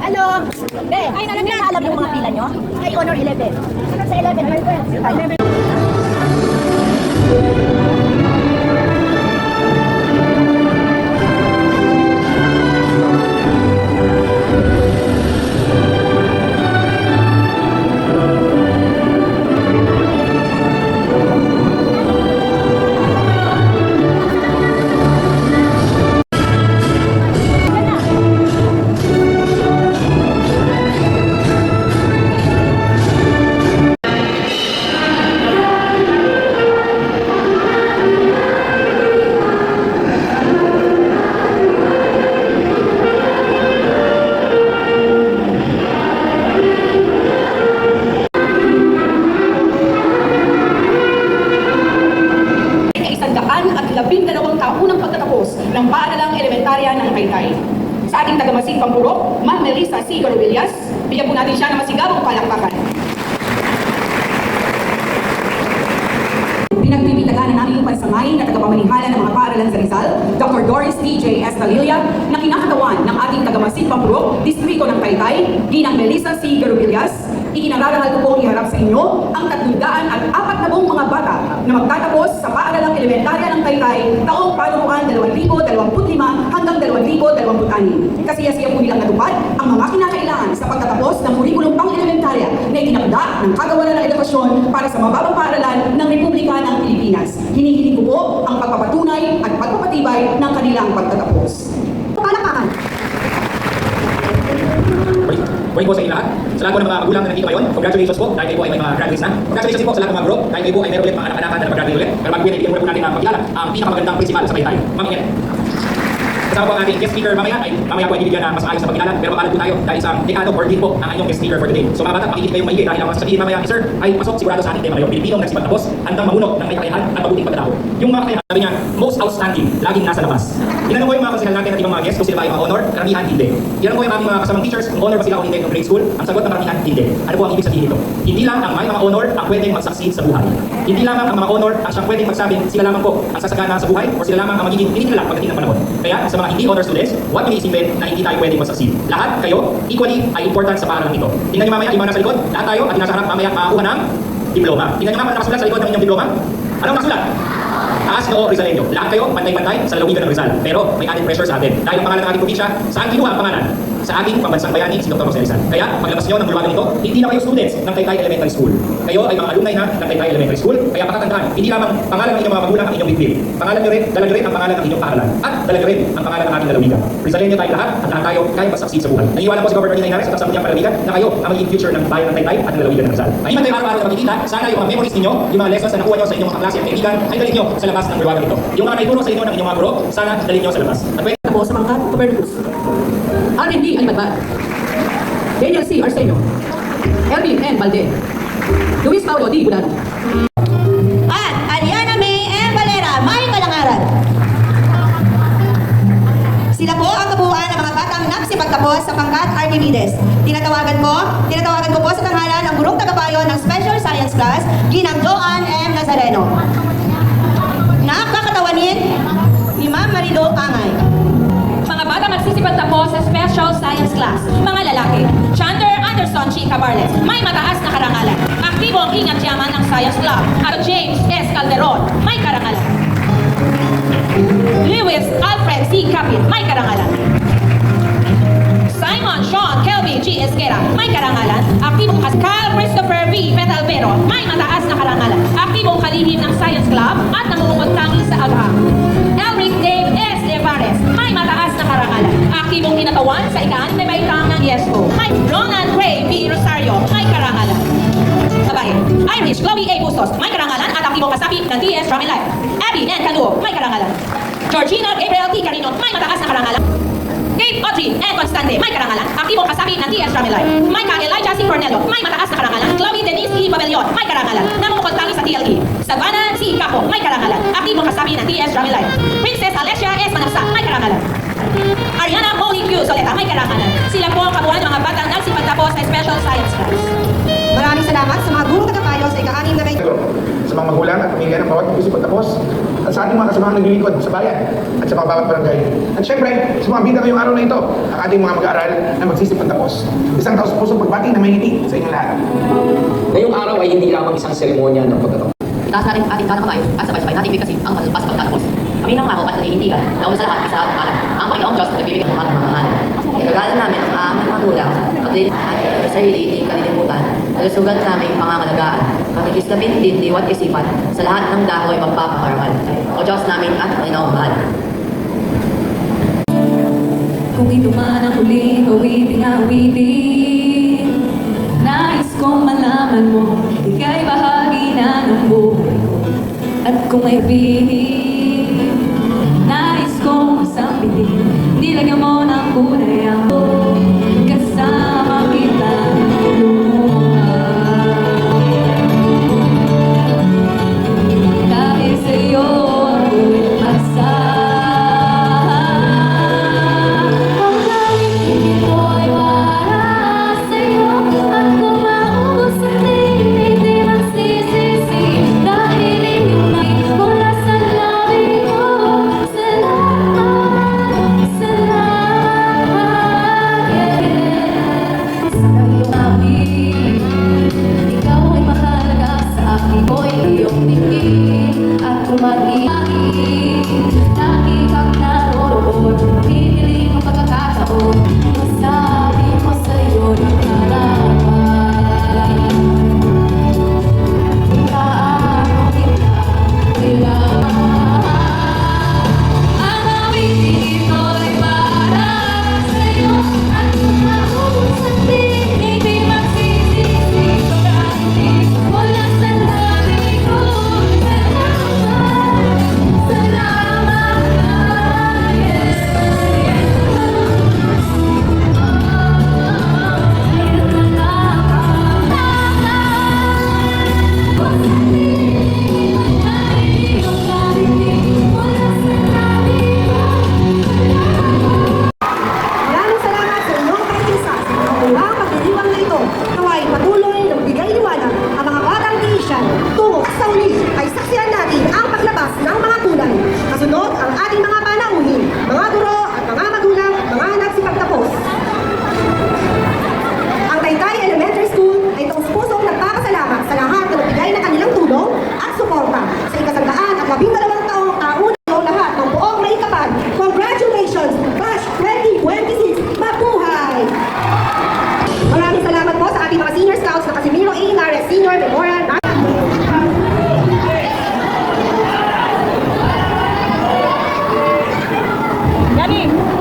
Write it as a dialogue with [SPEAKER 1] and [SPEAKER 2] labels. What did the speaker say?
[SPEAKER 1] Ano? Hindi. Ay, alam yung mga pila nyo? Ay, Honor 11. Sa 11, my friends. 11.
[SPEAKER 2] Taunang pagtatapos ng paaralang elementarya ng Taytay. Sa ating tagamasig Pampurok, Ma'am Melissa C. Garovillas, bigyan po natin siya ng masigabong palakpakan. Pinagpipitaganan namin yung pansamay na tagapamanihala ng mga paaralan sa Rizal, Dr. Doris D.J. Escalilla, na kinakatawan ng ating tagamasig Pampurok, Distrito ng Taytay, Ginang Melissa C. Garovillas. Ikinararangal ko pong iharap sa inyo ang 340 mga bata na magtatapos sa paaralang elementarya ng Taytay taong panunuan 2025 hanggang 2026. Kasiyasiya po nilang natupad ang mga kinakailangan sa pagtatapos ng kurikulum pang-elementarya na itinakda ng Kagawaran ng Edukasyon para sa mababang paaralan ng Republika ng Pilipinas. Hinihiling ko po ang pagpapatunay at pagpapatibay ng kanilang pagtatapos. Palakpakan!
[SPEAKER 3] Morning po sa inyo lahat. Sa lahat po ng mga magulang na nandito ngayon, congratulations po dahil kayo po ay may mga graduates na. Congratulations po sa lahat ng mga guro dahil kayo po ay meron ulit mga anak-anakan na mag-graduate ulit. Pero bago po yan, po natin na magkilala ang pinakamagandang principal sa Taytay. Ma'am Ian. Kasama po ang ating guest speaker mamaya po ay bibigyan na mas maayos sa pagkilala. Pero makalat po tayo dahil isang dekado or din po ang inyong guest speaker for today. So mga bata, pakikinig kayong maigi dahil ang sasabihin mamaya ni Sir ay pasok sigurado sa ating tema ngayon. Pilipinong nagsipagtapos, handang mahunok ng may kakayahan at mabuting pagkatao. Yung mga kakayahan, sabi niya, most outstanding, laging nasa labas. Tinanong ko yung mga kasihal natin at ibang mga guests kung sila ba ay mga honor, karamihan hindi. Tinanong ko yung aming mga kasamang teachers kung honor ba sila o hindi ng grade school. Ang sagot ng karamihan hindi. Ano po ang ibig sabihin nito? Hindi lang ang may mga honor ang pwedeng mag-succeed sa buhay. Hindi lamang ang mga honor ang siyang pwedeng magsabing sila lamang po ang sasagana sa buhay o sila lamang ang magiging pinikilala pagdating ng panahon. Kaya sa mga hindi honor students, huwag niyo isipin na hindi tayo pwedeng mag-succeed. Lahat kayo, equally ay important sa paaralang ito. Tingnan niyo mamaya yung mga nasa likod, lahat tayo at yung nasa harap mamaya makakuha ng diploma. Tingnan niyo mga nakasulat sa likod ng inyong diploma. Anong nakasulat? Taas Noo Rizaleño. Lahat kayo pantay-pantay sa lalawigan ng Rizal. Pero may added pressure sa atin. Dahil ang pangalan ng ating probinsya, saan kinuha ang pangalan? Sa ating pambansang bayani, si Dr. Jose Rizal. Kaya paglabas nyo ng bulwagan ito, hindi na kayo students ng Taytay Elementary School. Kayo ay mga alumni na ng Taytay Elementary School. Kaya pakatandaan, hindi lamang pangalan ng inyong mga magulang ang inyong bibig. Pangalan nyo rin, dala nyo rin ang pangalan ng inyong paaralan. At dala nyo rin ang pangalan ng ating lalawigan. Rizaleño tayo lahat at lahat tayo kaya mag-succeed sa buhay. Nangiwala po si Governor Nina Inares at sa Sampiyang Palaligan na kayo ang magiging future ng bayan ng Taytay at ng lalawigan ng Rizal. Ngayon tayo araw-araw na makikita, sana yung mga memories ninyo, yung mga lessons na nakuha nyo sa inyong mga klase at kaibigan, ay dalhin nyo sa labas ng bulwagan ito. Yung mga naituro sa inyo ng inyong mga guro, sana dalhin nyo sa labas. At pwede
[SPEAKER 2] Po sa mga Copernicus, R&D Alimadbad, Daniel C. Arsenio, Elvin N. Balde, Luis Paulo D. Budano.
[SPEAKER 1] At Ariana May M. Valera, may kalangaran. Sila po ang kabuuan ng mga batang nagsipagtapos sa pangkat Archimedes. Tinatawagan ko po sa tanghalan ng gurong tagapayo ng Special Science Class, Ginang Joan M. Nazareno. Nakakatawanin ni Ma'am Marilu Angay.
[SPEAKER 4] Mga bata magsisipagtapos sa Special Science Class. Mga lalaki, Chandler Anderson G. Cabarles, may mataas na karangalan. Aktibo ang ingat yaman ng Science Club. At James S. Calderon, may karangalan. Lewis Alfred C. Capit, may karangalan. Simon Sean Kelvin G. Esquera, may karangalan. Aktibong Carl Christopher V. Petalvero, may mataas na karangalan. Aktibong kalihim ng Science Club at namumuntangin sa agham. Elric Dave S. Nevares, may mataas na karangalan. Aktibong kinatawan sa ikaan may baitang ng ESO. May Ronald Ray V. Rosario, may karangalan. Babae, Irish Chloe A. Bustos, may karangalan at aktibong kasapi ng TS Drum and Life. Abby N. Canuo, may karangalan. Georgina Gabriel T. Carino, may mataas na karangalan. Kate Audrey N. Constante, may karangalan. Aktibong kasapi ng TS Drum and Life. Micah Elijah C. Cornelio, may mataas na karangalan. Chloe Denise E. Pabellon, may karangalan. Namumukontangi sa TLE. Savannah C. Capo, may karangalan. Aktibong kasapi ng TS Drum and Life. Princess Alessia S. Manasa, may karangalan. Ariana Molly Q. Soleta, may karangalan. Sila po ang kabuuan ng mga batang nagsipagtapos sa Special Science Class.
[SPEAKER 1] Maraming salamat sa mga gurong tagapayo sa ika-6 na kayo.
[SPEAKER 5] Sa mga magulang at pamilya ng bawat isip pagtapos at sa ating mga kasamahan naglilingkod sa bayan at sa mga bawat barangay. At syempre, sa mga bida ngayong araw na ito, ang ating mga mag-aaral na magsisip pagtapos. Isang taos-pusong pagbati na may ngiti sa inyong lahat.
[SPEAKER 6] Ngayong araw ay hindi lamang isang seremonya ng pagtatapos.
[SPEAKER 7] Itaas natin ang ating kanang kamay at sabay-sabay natin ibigkasin ang masupas pagtatapos. Kami nang ako at naninindigan na una sa lahat isa at pangalan. Ang Panginoong Diyos na nagbibigay ng mga mamahal. Ikagalan namin ang aming magulang at sarili hindi kalilimutan. Kalusugan namin pangangalagaan. Kakikis na bintin, liwat isipan sa lahat ng dahoy magpapakarangal. O Diyos namin at Panginoong mahal.
[SPEAKER 8] Kung ito man ang huling awiting awitin, nais kong malaman mo, ika'y bahagi na ng buhay ko. At kung may bihim, nais kong sabihin, nilagyan mo ng kulay ako, kasama kita lumuha. Dahil sa'yo ako'y umasa.
[SPEAKER 1] Maraming salamat sa inyong pakikisa sa mga ulang pagdiriwang na ito. Naway patuloy na magbigay liwanag ang mga batang tiisyan tungo sa uli ay saksiyan natin ang paglabas ng mga kulay. Kasunod ang ating mga panauhin, mga guro at mga magulang, mga nagsipagtapos. Ang Taytay Elementary School ay taus-pusong nagpapasalamat sa lahat na nagbigay ng kanilang tulong at suporta sa ikasangdaan at 12 taong kauna lahat ng buong may kapal. Congratulations, Batch 2026! Mabuhay! Maraming salamat po sa ating mga senior scouts na Casimiro A. Nares Senior Memorial.
[SPEAKER 4] Galing!